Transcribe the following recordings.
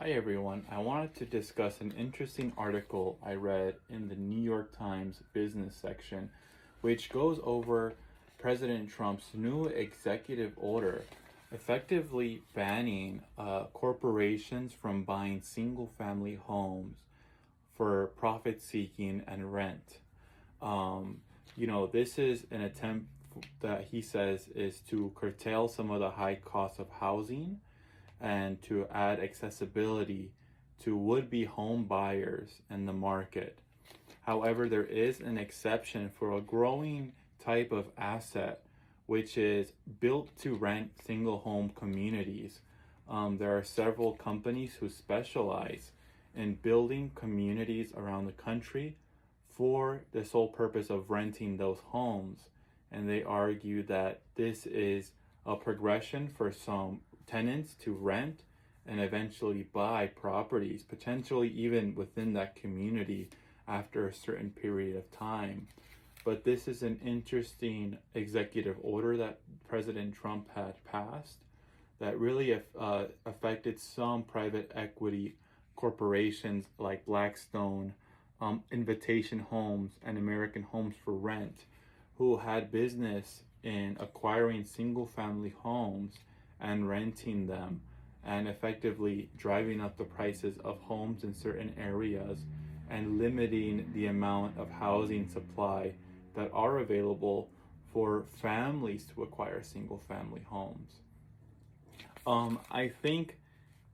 Hi everyone. I wanted to discuss an interesting article I read in the New York Times business section, which goes over President Trump's new executive order effectively banning corporations from buying single family homes for profit seeking and rent. Um, this is an attempt that he says is to curtail some of the high costs of housing and to add accessibility to would-be home buyers in the market. However, there is an exception for a growing type of asset, which is built to rent single home communities. There are several companies who specialize in building communities around the country for the sole purpose of renting those homes. And they argue that this is a progression for some tenants to rent and eventually buy properties, potentially even within that community after a certain period of time. But this is an interesting executive order that President Trump had passed that really affected some private equity corporations like Blackstone, Invitation Homes, and American Homes for Rent, who had business in acquiring single family homes and renting them and effectively driving up the prices of homes in certain areas and limiting the amount of housing supply that are available for families to acquire single family homes. I think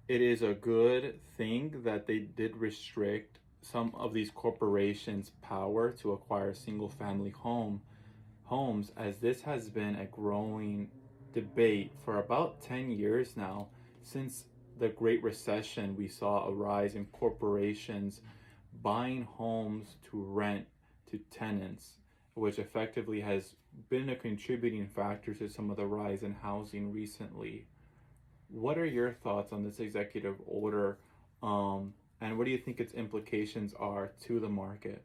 it is a good thing that they did restrict some of these corporations' power to acquire single family homes, as this has been a growing debate for about 10 years now. Since the Great Recession, we saw a rise in corporations buying homes to rent to tenants, which effectively has been a contributing factor to some of the rise in housing recently. What are your thoughts on this executive order, and what do you think its implications are to the market?